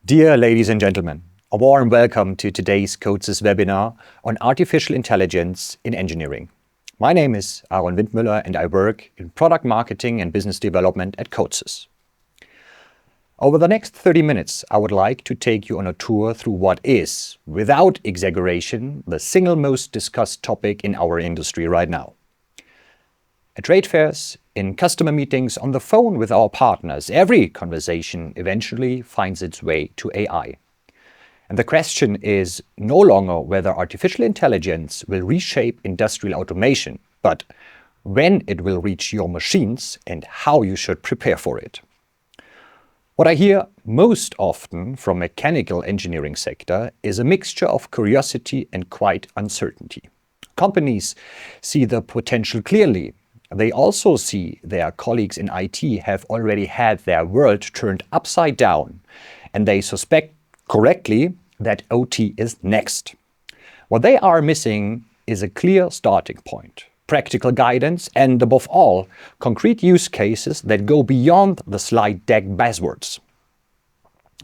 Dear ladies and gentlemen, a warm welcome to today's CODESYS webinar on artificial intelligence in engineering. My name is Aaron Windmüller and I work in product marketing and business development at CODESYS. Over the next 30 minutes, I would like to take you on a tour through what is, without exaggeration, the single most discussed topic in our industry right now. At trade fairs, in customer meetings, on the phone with our partners, every conversation eventually finds its way to AI. And the question is no longer whether artificial intelligence will reshape industrial automation, but when it will reach your machines and how you should prepare for it. What I hear most often from mechanical engineering sector is a mixture of curiosity and quite uncertainty. Companies see the potential clearly. They also see their colleagues in IT have already had their world turned upside down, and they suspect correctly that OT is next. What they are missing is a clear starting point, practical guidance, and above all, concrete use cases that go beyond the slide deck buzzwords.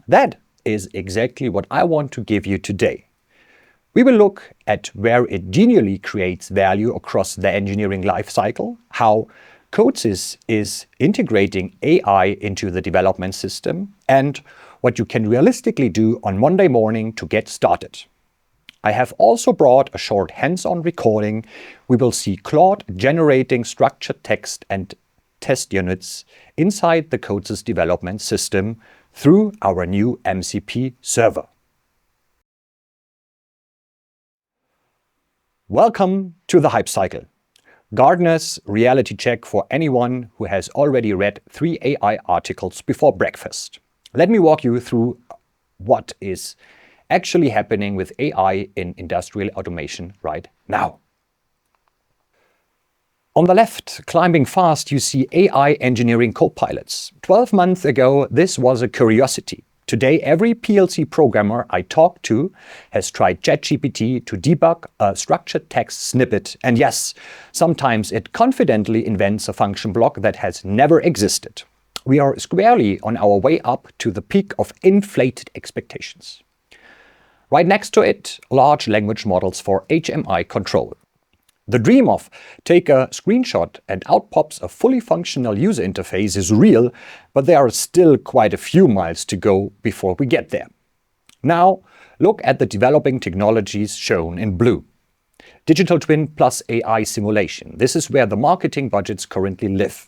That is exactly what I want to give you today. We will look at where it genially creates value across the engineering lifecycle, how CODESYS is integrating AI into the development system, and what you can realistically do on Monday morning to get started. I have also brought a short hands-on recording. We will see Claude generating structured text and test units inside the CODESYS development system through our new MCP server. Welcome to the Hype Cycle, Gartner's reality check for anyone who has already read 3 AI articles before breakfast. Let me walk you through what is actually happening with AI in industrial automation right now. On the left, climbing fast, you see AI engineering copilots. 12 months ago, this was a curiosity. Today, every PLC programmer I talk to has tried ChatGPT to debug a structured text snippet. And yes, sometimes it confidently invents a function block that has never existed. We are squarely on our way up to the peak of inflated expectations. Right next to it, large language models for HMI control. The dream of take a screenshot and out pops a fully functional user interface is real, but there are still quite a few miles to go before we get there. Now, look at the developing technologies shown in blue. Digital twin plus AI simulation. This is where the marketing budgets currently live.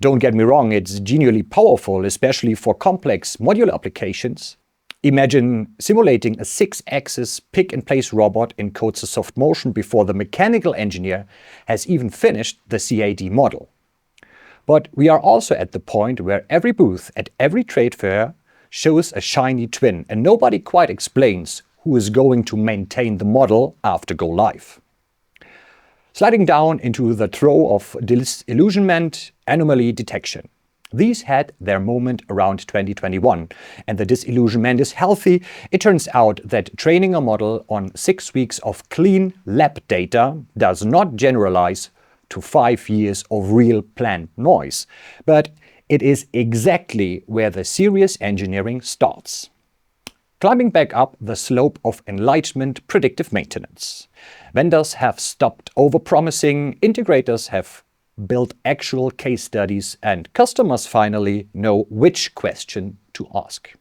Don't get me wrong, it's genially powerful, especially for complex modular applications. Imagine simulating a 6-axis pick-and-place robot in CODESYS soft motion before the mechanical engineer has even finished the CAD model. But we are also at the point where every booth at every trade fair shows a shiny twin, and nobody quite explains who is going to maintain the model after go live. Sliding down into the throw of disillusionment, anomaly detection. These had their moment around 2021, and the disillusionment is healthy. It turns out that training a model on 6 weeks of clean lab data does not generalize to 5 years of real planned noise, but it is exactly where the serious engineering starts. Climbing back up the slope of enlightenment predictive maintenance. Vendors have stopped overpromising, integrators have build actual case studies, and customers finally know which question to ask.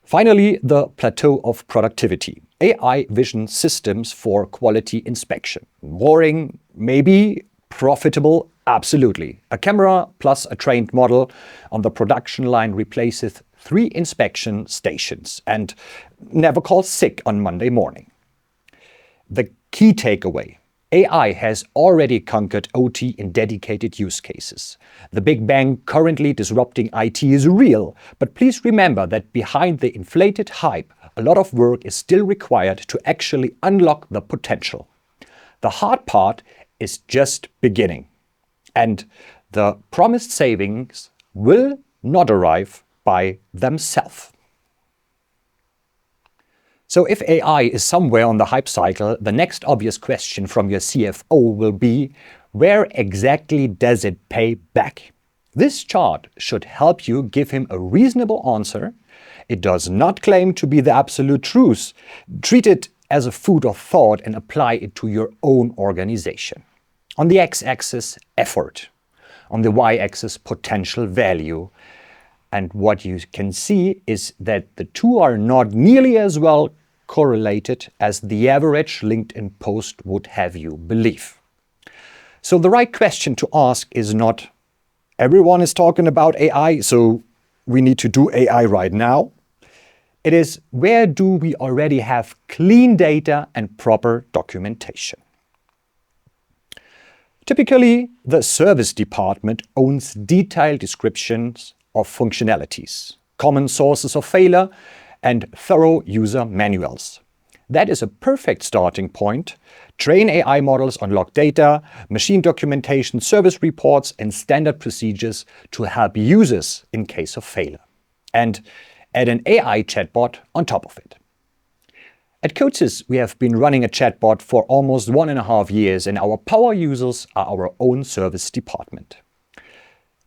Finally, the plateau of productivity. AI vision systems for quality inspection. Boring, maybe. Profitable, absolutely. A camera plus a trained model on the production line replaces 3 inspection stations and never calls sick on Monday morning. The key takeaway. AI has already conquered OT in dedicated use cases. The Big Bang currently disrupting IT is real, but please remember that behind the inflated hype, a lot of work is still required to actually unlock the potential. The hard part is just beginning, and the promised savings will not arrive by themselves. So if AI is somewhere on the hype cycle, the next obvious question from your CFO will be, where exactly does it pay back? This chart should help you give him a reasonable answer. It does not claim to be the absolute truth. Treat it as a food of thought and apply it to your own organization. On the x-axis, effort. On the y-axis, potential value. And what you can see is that the two are not nearly as well correlated as the average LinkedIn post would have you believe. So the right question to ask is not, everyone is talking about AI, so we need to do AI right now. It is, where do we already have clean data and proper documentation? Typically, the service department owns detailed descriptions of functionalities, common sources of failure, and thorough user manuals. That is a perfect starting point. Train AI models on log data, machine documentation, service reports, and standard procedures to help users in case of failure. And add an AI chatbot on top of it. At CODESYS, we have been running a chatbot for almost 1.5 years, and our power users are our own service department.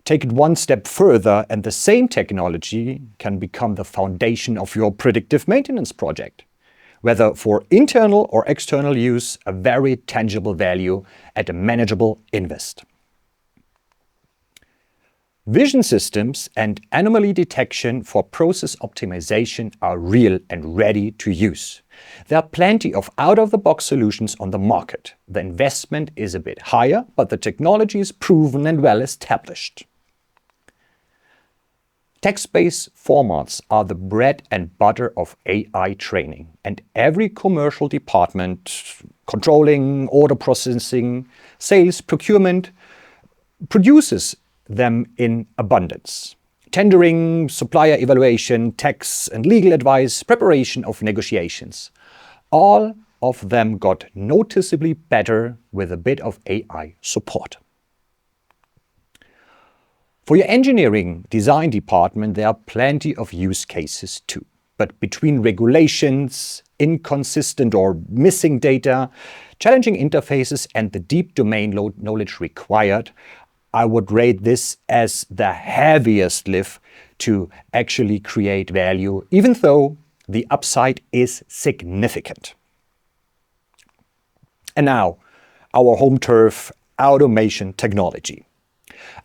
Take it one step further, and the same technology can become the foundation of your predictive maintenance project. Whether for internal or external use, a very tangible value at a manageable invest. Vision systems and anomaly detection for process optimization are real and ready to use. There are plenty of out-of-the-box solutions on the market. The investment is a bit higher, but the technology is proven and well established. Text-based formats are the bread and butter of AI training, and every commercial department, controlling, order processing, sales, procurement, produces them in abundance. Tendering, supplier evaluation, tax and legal advice, preparation of negotiations. All of them got noticeably better with a bit of AI support. For your engineering design department, there are plenty of use cases too. But between regulations, inconsistent or missing data, challenging interfaces, and the deep domain knowledge required, I would rate this as the heaviest lift to actually create value, even though the upside is significant. And now, our home turf, automation technology.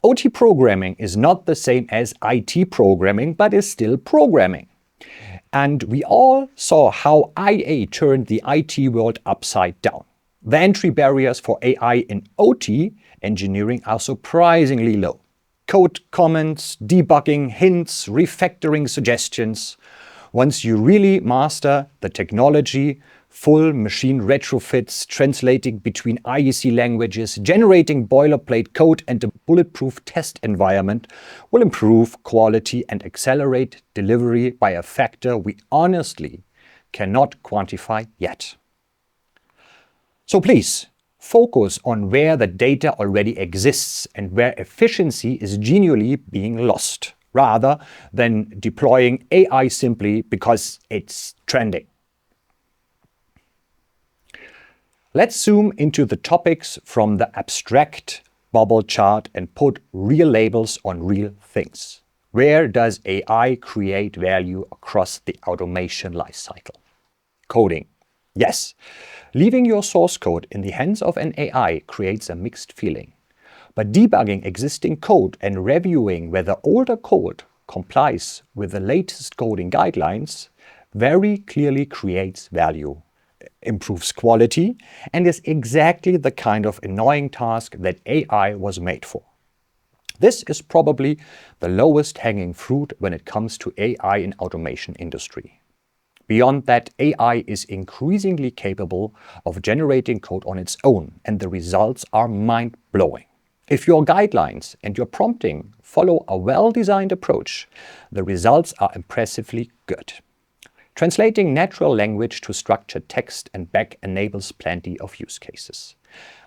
OT programming is not the same as IT programming, but is still programming. And we all saw how IA turned the IT world upside down. The entry barriers for AI in OT engineering are surprisingly low. Code comments, debugging, hints, refactoring suggestions. Once you really master the technology, full machine retrofits, translating between IEC languages, generating boilerplate code, and a bulletproof test environment will improve quality and accelerate delivery by a factor we honestly cannot quantify yet. So please, focus on where the data already exists and where efficiency is genuinely being lost, rather than deploying AI simply because it's trending. Let's zoom into the topics from the abstract bubble chart and put real labels on real things. Where does AI create value across the automation lifecycle? Coding. Yes, leaving your source code in the hands of an AI creates a mixed feeling. But debugging existing code and reviewing whether older code complies with the latest coding guidelines very clearly creates value, improves quality, and is exactly the kind of annoying task that AI was made for. This is probably the lowest hanging fruit when it comes to AI in automation industry. Beyond that, AI is increasingly capable of generating code on its own, and the results are mind-blowing. If your guidelines and your prompting follow a well-designed approach, the results are impressively good. Translating natural language to structured text and back enables plenty of use cases.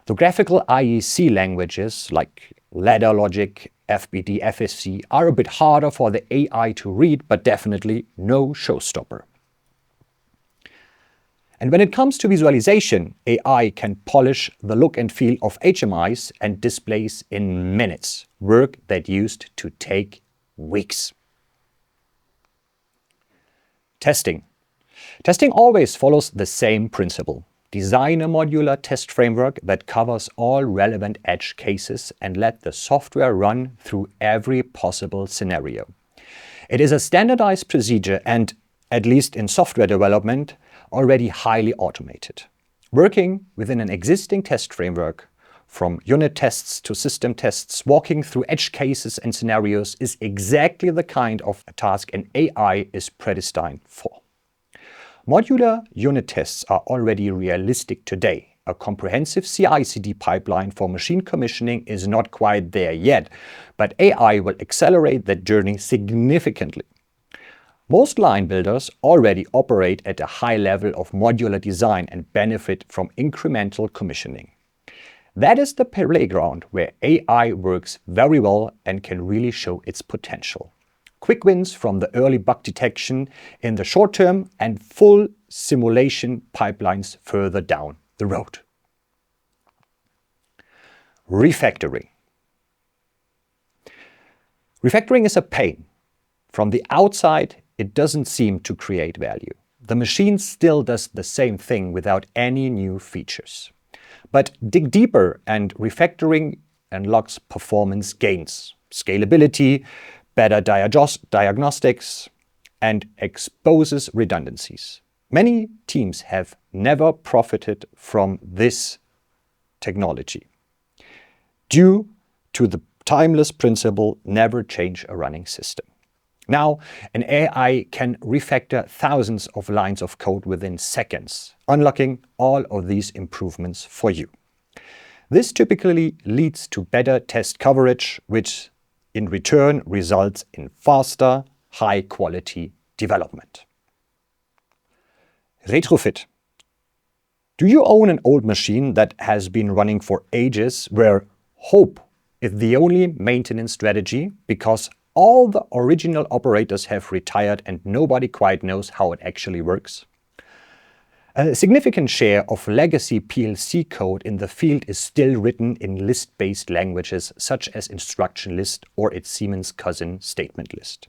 The graphical IEC languages like ladder logic, FBD, FSC are a bit harder for the AI to read, but definitely no showstopper. And when it comes to visualization, AI can polish the look and feel of HMIs and displays in minutes, work that used to take weeks. Testing. Testing always follows the same principle. Design a modular test framework that covers all relevant edge cases and let the software run through every possible scenario. It is a standardized procedure and, at least in software development, already highly automated. Working within an existing test framework, from unit tests to system tests, walking through edge cases and scenarios is exactly the kind of task an AI is predestined for. Modular unit tests are already realistic today. A comprehensive CI/CD pipeline for machine commissioning is not quite there yet, but AI will accelerate that journey significantly. Most line builders already operate at a high level of modular design and benefit from incremental commissioning. That is the playground where AI works very well and can really show its potential. Quick wins from the early bug detection in the short term and full simulation pipelines further down the road. Refactoring. Refactoring is a pain. From the outside, it doesn't seem to create value. The machine still does the same thing without any new features. But dig deeper and refactoring unlocks performance gains, scalability, better diagnostics, and exposes redundancies. Many teams have never profited from this technology due to the timeless principle, never change a running system. Now, an AI can refactor thousands of lines of code within seconds, unlocking all of these improvements for you. This typically leads to better test coverage, which in return results in faster, high-quality development. Retrofit. Do you own an old machine that has been running for ages where hope is the only maintenance strategy because all the original operators have retired and nobody quite knows how it actually works? A significant share of legacy PLC code in the field is still written in list-based languages such as instruction list or its Siemens cousin statement list,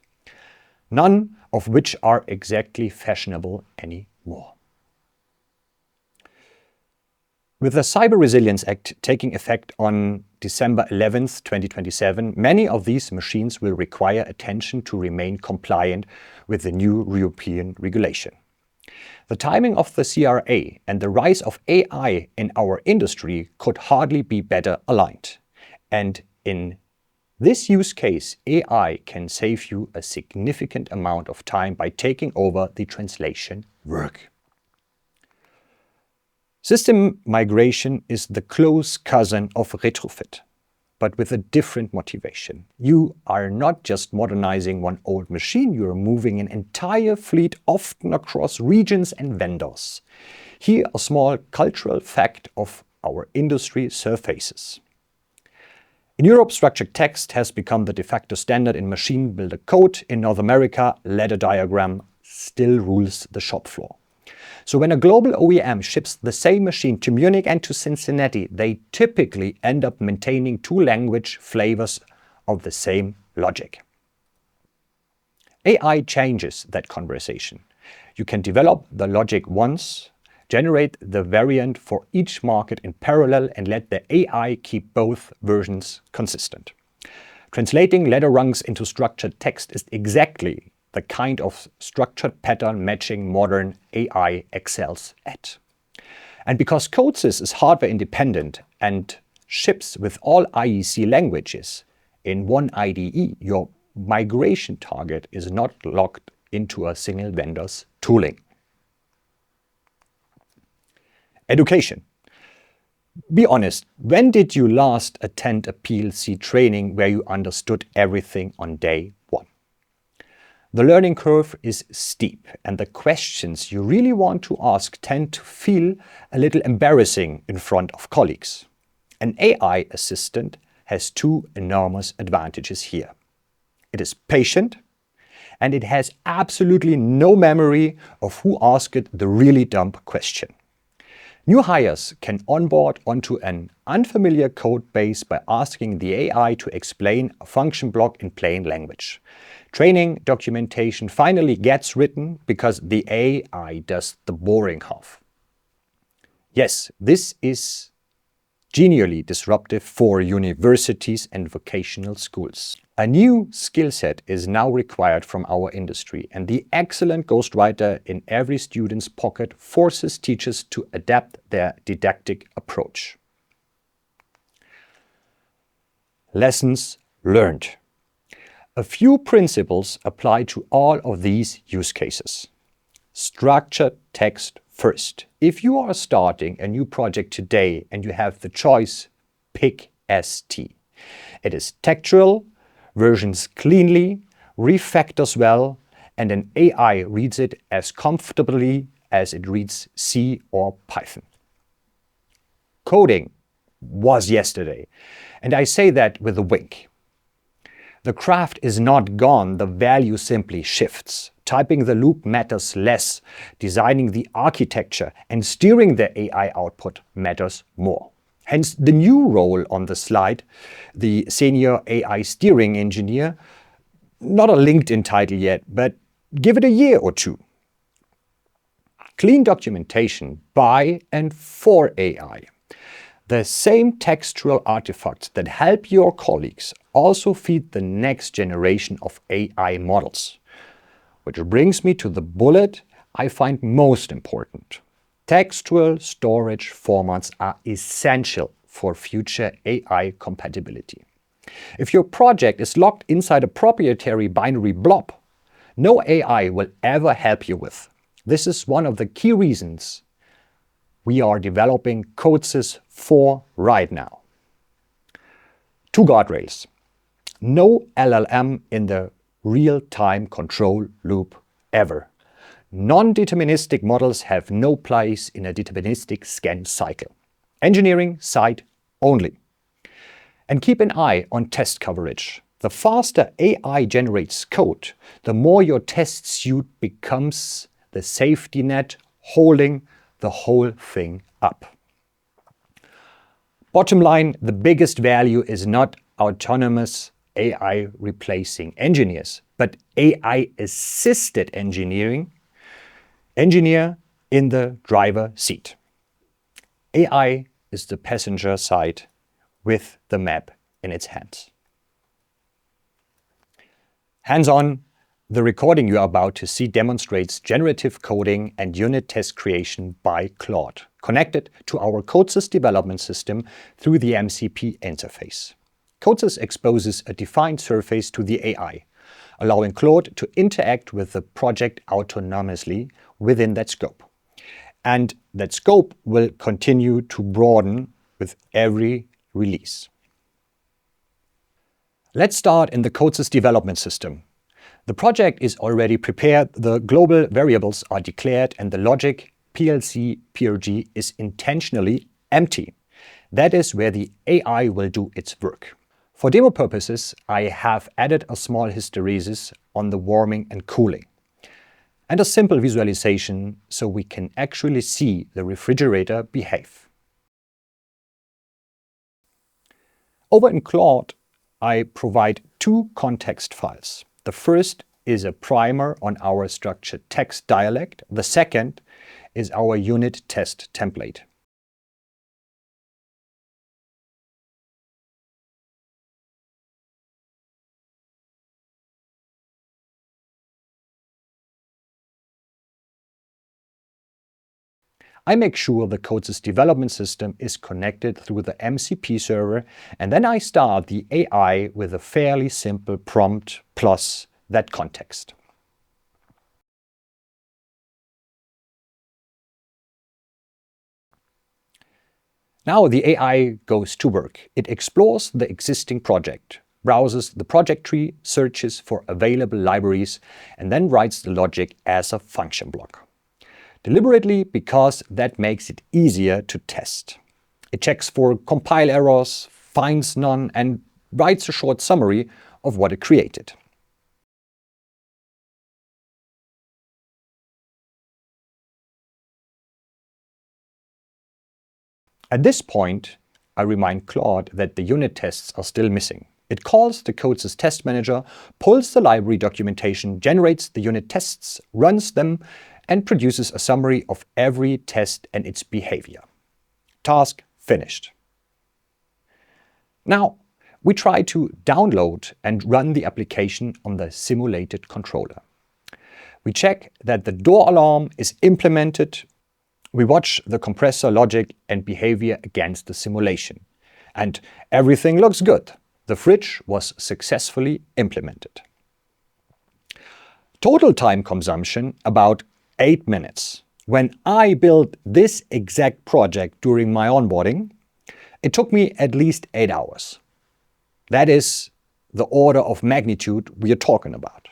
none of which are exactly fashionable anymore. With the Cyber Resilience Act taking effect on December 11th, 2027, many of these machines will require attention to remain compliant with the new European regulation. The timing of the CRA and the rise of AI in our industry could hardly be better aligned. And in this use case, AI can save you a significant amount of time by taking over the translation work. System migration is the close cousin of retrofit, but with a different motivation. You are not just modernizing one old machine, you are moving an entire fleet, often across regions and vendors. Here a small cultural fact of our industry surfaces. In Europe, structured text has become the de facto standard in machine builder code. In North America, ladder diagram still rules the shop floor. So when a global OEM ships the same machine to Munich and to Cincinnati, they typically end up maintaining two language flavors of the same logic. AI changes that conversation. You can develop the logic once, generate the variant for each market in parallel, and let the AI keep both versions consistent. Translating ladder rungs into structured text is exactly the kind of structured pattern matching modern AI excels at. And because CODESYS is hardware independent and ships with all IEC languages in one IDE, your migration target is not locked into a single vendor's tooling. Education. Be honest, when did you last attend a PLC training where you understood everything on day one? The learning curve is steep, and the questions you really want to ask tend to feel a little embarrassing in front of colleagues. An AI assistant has two enormous advantages here. It is patient, and it has absolutely no memory of who asked it the really dumb question. New hires can onboard onto an unfamiliar code base by asking the AI to explain a function block in plain language. Training documentation finally gets written because the AI does the boring half. Yes, this is genially disruptive for universities and vocational schools. A new skill set is now required from our industry, and the excellent ghostwriter in every student's pocket forces teachers to adapt their didactic approach. Lessons learned. A few principles apply to all of these use cases. Structured text first. If you are starting a new project today and you have the choice, pick ST. It is textual, versions cleanly, refactors well, and an AI reads it as comfortably as it reads C or Python. Coding was yesterday, and I say that with a wink. The craft is not gone, the value simply shifts. Typing the loop matters less. Designing the architecture and steering the AI output matters more. Hence the new role on the slide, the Senior AI Steering Engineer. Not a LinkedIn title yet, but give it a year or two. Clean documentation by and for AI. The same textual artifacts that help your colleagues also feed the next generation of AI models. Which brings me to the bullet I find most important. Textual storage formats are essential for future AI compatibility. If your project is locked inside a proprietary binary blob, no AI will ever help you with. This is one of the key reasons we are developing CODESYS 4 right now. 2 guardrails. No LLM in the real-time control loop ever. Non-deterministic models have no place in a deterministic scan cycle. Engineering side only. And keep an eye on test coverage. The faster AI generates code, the more your test suite becomes the safety net holding the whole thing up. Bottom line, the biggest value is not autonomous AI replacing engineers, but AI-assisted engineer in the driver seat. AI is the passenger side with the map in its hands. Hands-on, the recording you are about to see demonstrates generative coding and unit test creation by Claude, connected to our CODESYS Development System through the MCP interface. CODESYS exposes a defined surface to the AI, allowing Claude to interact with the project autonomously within that scope. And that scope will continue to broaden with every release. Let's start in the CODESYS Development System. The project is already prepared, the global variables are declared, and the logic PLC PRG is intentionally empty. That is where the AI will do its work. For demo purposes, I have added a small hysteresis on the warming and cooling, and a simple visualization so we can actually see the refrigerator behave. Over in Claude, I provide 2 context files. The first is a primer on our structured text dialect. The second is our unit test template. I make sure the CODESYS development system is connected through the MCP server, and then I start the AI with a fairly simple prompt plus that context. Now the AI goes to work. It explores the existing project, browses the project tree, searches for available libraries, and then writes the logic as a function block. Deliberately, because that makes it easier to test. It checks for compile errors, finds none, and writes a short summary of what it created. At this point, I remind Claude that the unit tests are still missing. It calls the CODESYS test manager, pulls the library documentation, generates the unit tests, runs them, and produces a summary of every test and its behavior. Task finished. Now, we try to download and run the application on the simulated controller. We check that the door alarm is implemented. We watch the compressor logic and behavior against the simulation. And everything looks good. The fridge was successfully implemented. Total time consumption about 8 minutes. When I built this exact project during my onboarding, it took me at least 8 hours. That is the order of magnitude we are talking about.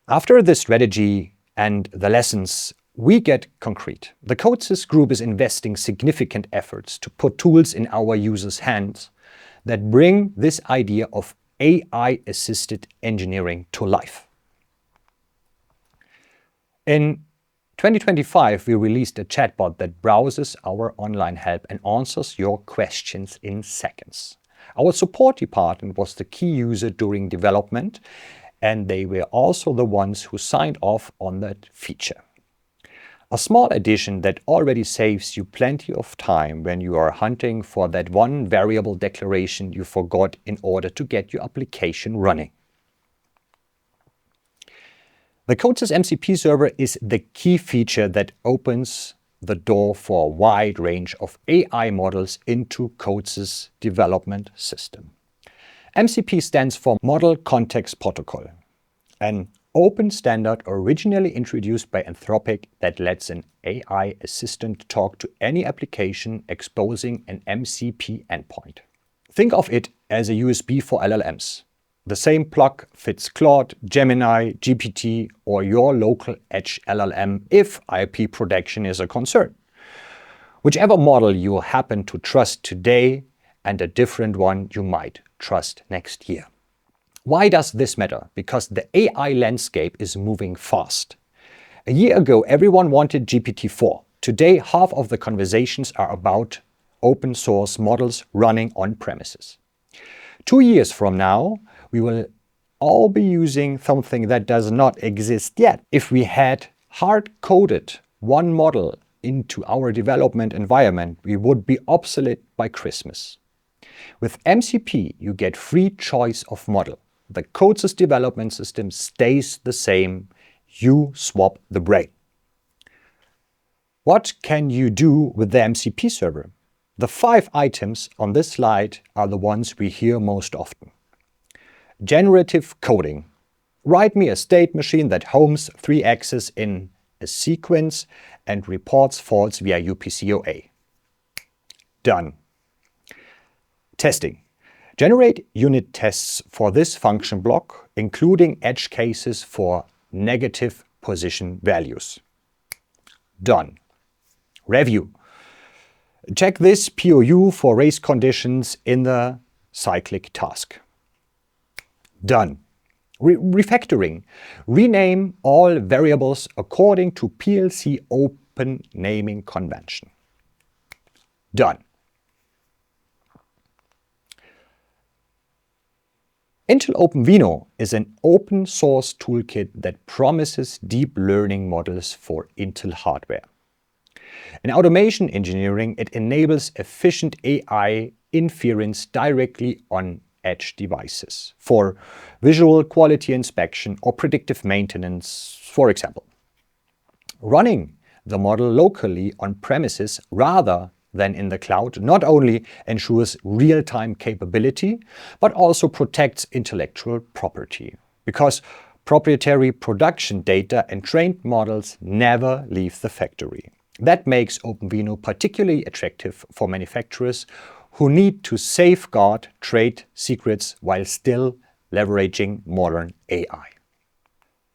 After the strategy and the lessons, we get concrete. The CODESYS group is investing significant efforts to put tools in our users' hands that bring this idea of AI-assisted engineering to life. In 2025, we released a chatbot that browses our online help and answers your questions in seconds. Our support department was the key user during development, and they were also the ones who signed off on that feature. A small addition that already saves you plenty of time when you are hunting for that one variable declaration you forgot in order to get your application running. The CODESYS MCP server is the key feature that opens the door for a wide range of AI models into CODESYS Development System. MCP stands for Model Context Protocol, an open standard originally introduced by Anthropic that lets an AI assistant talk to any application exposing an MCP endpoint. Think of it as a USB for LLMs. The same plug fits Claude, Gemini, GPT, or your local edge LLM if IP protection is a concern. Whichever model you happen to trust today and a different one you might trust next year. Why does this matter? Because the AI landscape is moving fast. A year ago, everyone wanted GPT-4. Today, half of the conversations are about open source models running on premises. 2 years from now, we will all be using something that does not exist yet. If we had hard-coded one model into our development environment, we would be obsolete by Christmas. With MCP, you get free choice of model. The CODESYS development system stays the same. You swap the brain. What can you do with the MCP server? The 5 items on this slide are the ones we hear most often. Generative coding. Write me a state machine that homes 3 axes in a sequence and reports faults via UPCOA. Done. Testing. Generate unit tests for this function block, including edge cases for negative position values. Done. Review. Check this POU for race conditions in the cyclic task. Done. Refactoring. Rename all variables according to PLC open naming convention. Done. Intel OpenVINO is an open source toolkit that promises deep learning models for Intel hardware. In automation engineering, it enables efficient AI inference directly on edge devices for visual quality inspection or predictive maintenance, for example. Running the model locally on premises rather than in the cloud not only ensures real-time capability, but also protects intellectual property, because proprietary production data and trained models never leave the factory. That makes OpenVINO particularly attractive for manufacturers who need to safeguard trade secrets while still leveraging modern AI.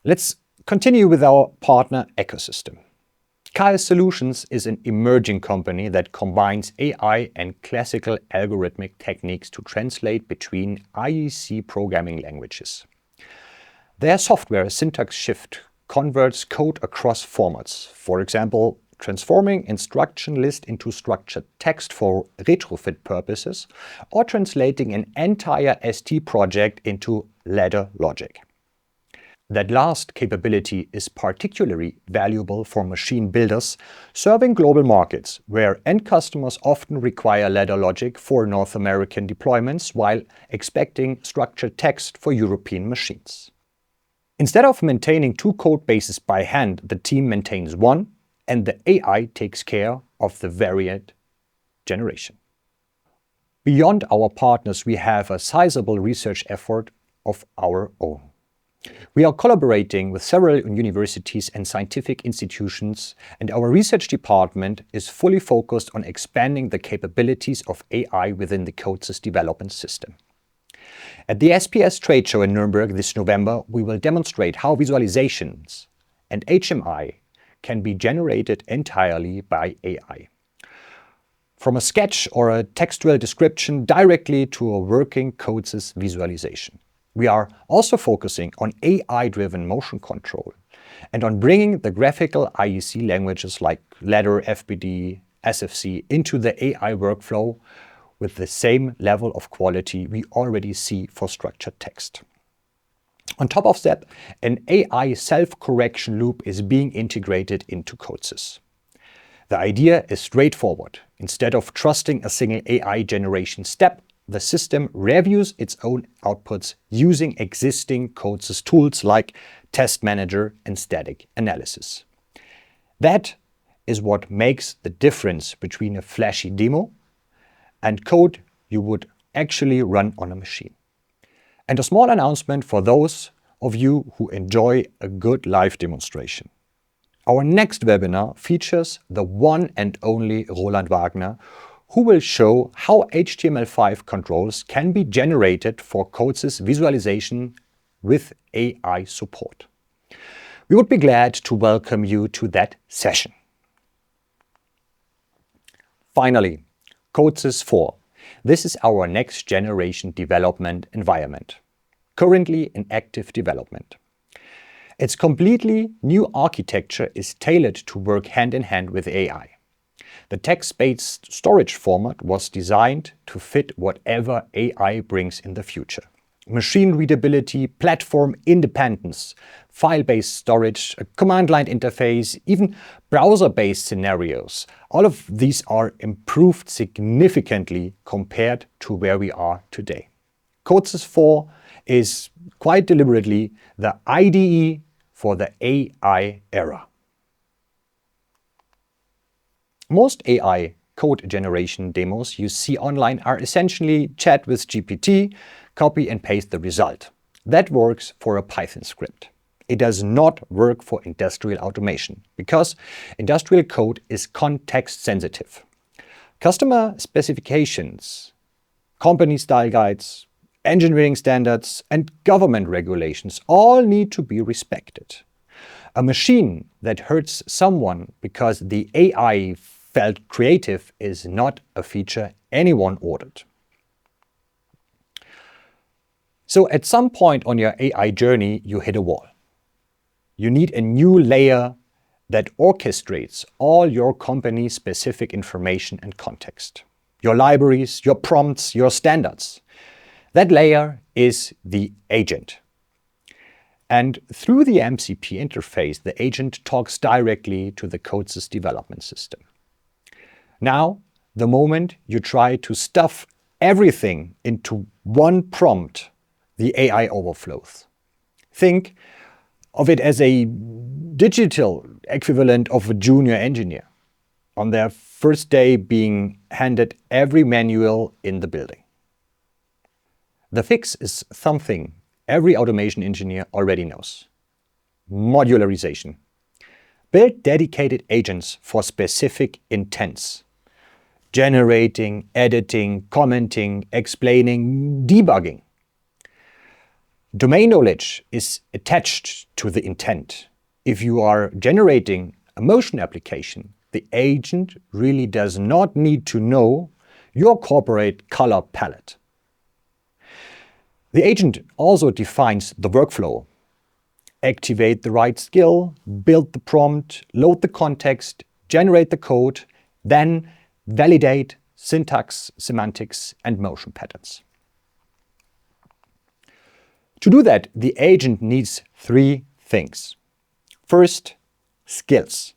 Let's continue with our partner ecosystem. CODESYS Solutions is an emerging company that combines AI and classical algorithmic techniques to translate between IEC programming languages. Their software syntax shift converts code across formats. For example, transforming instruction list into structured text for retrofit purposes, or translating an entire ST project into ladder logic. That last capability is particularly valuable for machine builders serving global markets, where end customers often require ladder logic for North American deployments while expecting structured text for European machines. Instead of maintaining two code bases by hand, the team maintains one, and the AI takes care of the variant generation. Beyond our partners, we have a sizable research effort of our own. We are collaborating with several universities and scientific institutions, and our research department is fully focused on expanding the capabilities of AI within the CODESYS Development System. At the SPS trade show in Nuremberg this November, we will demonstrate how visualizations and HMI can be generated entirely by AI. From a sketch or a textual description directly to a working CODESYS visualization. We are also focusing on AI-driven motion control and on bringing the graphical IEC languages like ladder, FBD, SFC into the AI workflow with the same level of quality we already see for structured text. On top of that, an AI self-correction loop is being integrated into CODESYS. The idea is straightforward. Instead of trusting a single AI generation step, the system reviews its own outputs using existing CODESYS tools like Test Manager and Static Analysis. That is what makes the difference between a flashy demo and code you would actually run on a machine. And a small announcement for those of you who enjoy a good live demonstration. Our next webinar features the one and only Roland Wagner, who will show how HTML5 controls can be generated for CODESYS visualization with AI support. We would be glad to welcome you to that session. Finally, CODESYS 4. This is our next generation development environment, currently in active development. Its completely new architecture is tailored to work hand in hand with AI. The text-based storage format was designed to fit whatever AI brings in the future. Machine readability, platform independence, file-based storage, a command-line interface, even browser-based scenarios. All of these are improved significantly compared to where we are today. CODESYS 4 is quite deliberately the IDE for the AI era. Most AI code generation demos you see online are essentially chat with GPT, copy and paste the result. That works for a Python script. It does not work for industrial automation because industrial code is context sensitive. Customer specifications, company style guides, engineering standards, and government regulations all need to be respected. A machine that hurts someone because the AI felt creative is not a feature anyone ordered. So at some point on your AI journey, you hit a wall. You need a new layer that orchestrates all your company-specific information and context. Your libraries, your prompts, your standards. That layer is the agent. And through the MCP interface, the agent talks directly to the CODESYS development system. Now, the moment you try to stuff everything into one prompt, the AI overflows. Think of it as a digital equivalent of a junior engineer on their first day being handed every manual in the building. The fix is something every automation engineer already knows. Modularization. Build dedicated agents for specific intents. Generating, editing, commenting, explaining, debugging. Domain knowledge is attached to the intent. If you are generating a motion application, the agent really does not need to know your corporate color palette. The agent also defines the workflow. activate the right skill, build the prompt, load the context, generate the code, then validate syntax, semantics, and motion patterns. To do that, the agent needs three things. First, skills.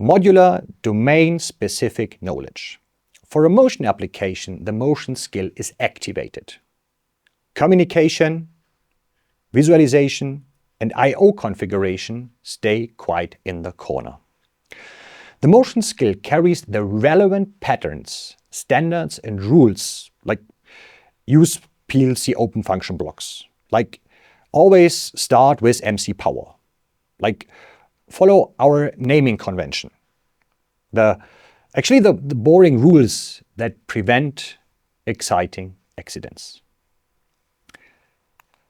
Modular, domain-specific knowledge. For a motion application, the motion skill is activated. Communication, visualization, and I/O configuration stay quite in the corner. The motion skill carries the relevant patterns, standards, and rules, like use PLC open function blocks, like always start with MC power, like follow our naming convention. Actually the boring rules that prevent exciting accidents.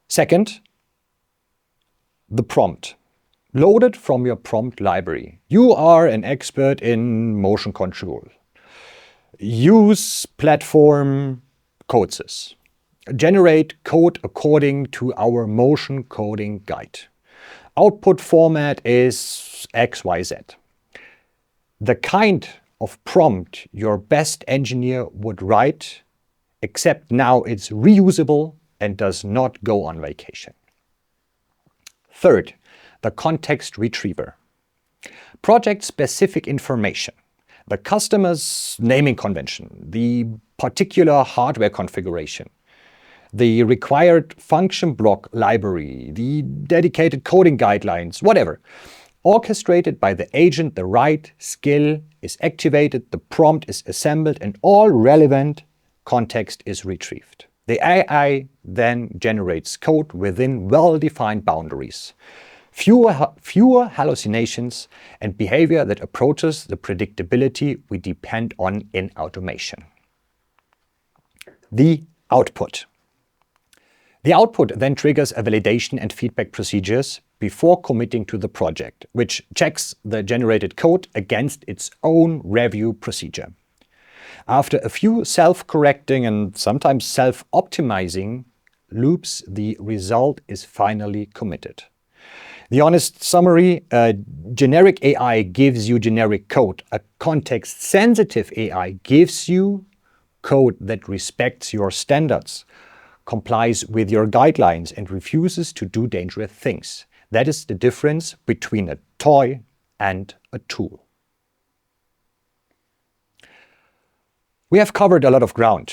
Second, the prompt. Loaded from your prompt library. You are an expert in motion control. Use platform CODESYS. Generate code according to our motion coding guide. Output format is XYZ. The kind of prompt your best engineer would write, except now it's reusable and does not go on vacation. Third, the context retriever. Project-specific information, the customer's naming convention, the particular hardware configuration, the required function block library, the dedicated coding guidelines, whatever. Orchestrated by the agent, the right skill is activated, the prompt is assembled, and all relevant context is retrieved. The AI then generates code within well-defined boundaries. Fewer hallucinations and behavior that approaches the predictability we depend on in automation. The output. The output then triggers a validation and feedback procedures before committing to the project, which checks the generated code against its own review procedure. After a few self-correcting and sometimes self-optimizing loops, the result is finally committed. The honest summary, generic AI gives you generic code. A context-sensitive AI gives you code that respects your standards, complies with your guidelines, and refuses to do dangerous things. That is the difference between a toy and a tool. We have covered a lot of ground.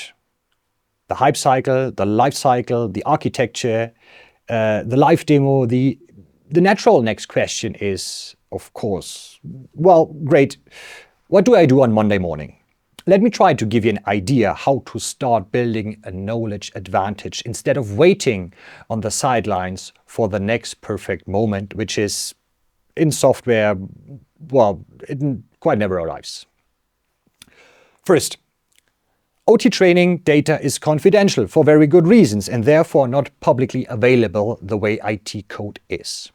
The hype cycle, the life cycle, the architecture, the live demo. The natural next question is, of course, well, great, what do I do on Monday morning? Let me try to give you an idea how to start building a knowledge advantage instead of waiting on the sidelines for the next perfect moment, which is in software, well, it quite never arrives. First, OT training data is confidential for very good reasons and therefore not publicly available the way IT code is.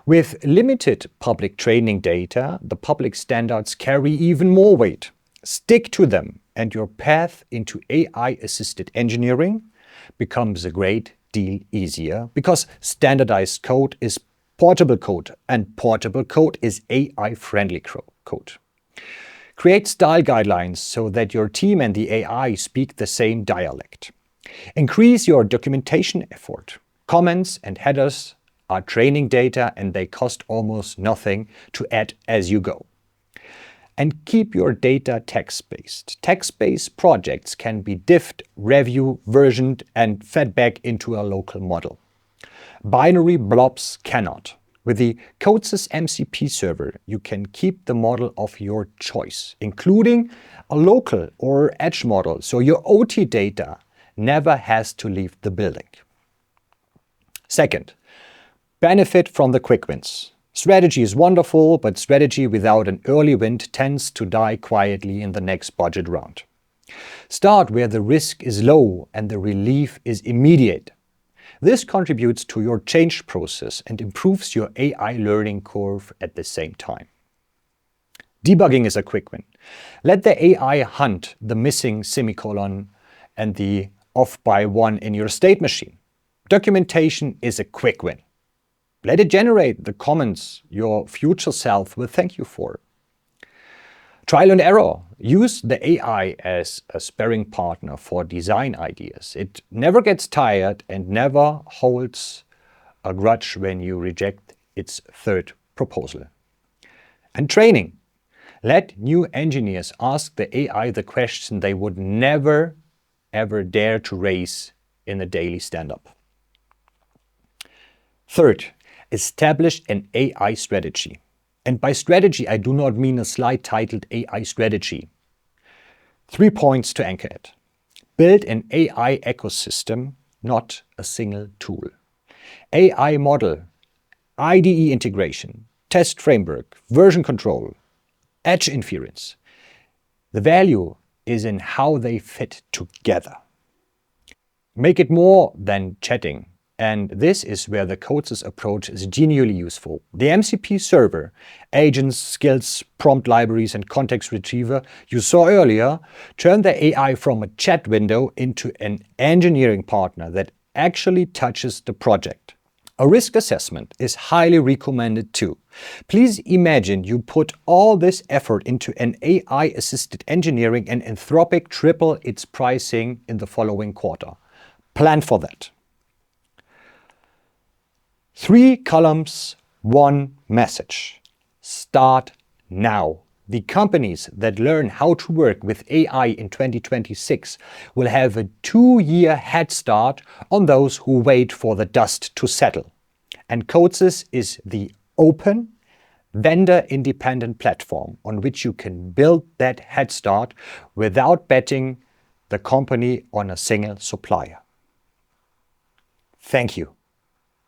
With limited public training data, the public standards carry even more weight. Stick to them and your path into AI-assisted engineering becomes a great deal easier because standardized code is portable code and portable code is AI-friendly code. Create style guidelines so that your team and the AI speak the same dialect. Increase your documentation effort. Comments and headers are training data and they cost almost nothing to add as you go. And keep your data text-based. Text-based projects can be diffed, reviewed, versioned, and fed back into a local model. Binary blobs cannot. With the CODESYS MCP server, you can keep the model of your choice, including a local or edge model, so your OT data never has to leave the building. Second, benefit from the quick wins. Strategy is wonderful, but strategy without an early win tends to die quietly in the next budget round. Start where the risk is low and the relief is immediate. This contributes to your change process and improves your AI learning curve at the same time. Debugging is a quick win. Let the AI hunt the missing semicolon and the off by one in your state machine. Documentation is a quick win. Let it generate the comments your future self will thank you for. Trial and error. Use the AI as a sparring partner for design ideas. It never gets tired and never holds a grudge when you reject its third proposal. And training. Let new engineers ask the AI the question they would never, ever dare to raise in a daily stand-up. Third, establish an AI strategy. And by strategy, I do not mean a slide titled AI strategy. 3 points to anchor it. Build an AI ecosystem, not a single tool. AI model, IDE integration, test framework, version control, edge inference. The value is in how they fit together. Make it more than chatting. And this is where the CODESYS approach is genuinely useful. The MCP server, agents, skills, prompt libraries, and context retriever you saw earlier turn the AI from a chat window into an engineering partner that actually touches the project. A risk assessment is highly recommended too. Please imagine you put all this effort into an AI-assisted engineering and Anthropic triple its pricing in the following quarter. Plan for that. 3 columns, 1 message. Start now. The companies that learn how to work with AI in 2026 will have a 2-year head start on those who wait for the dust to settle. And CODESYS is the open, vendor-independent platform on which you can build that head start without betting the company on a single supplier. Thank you.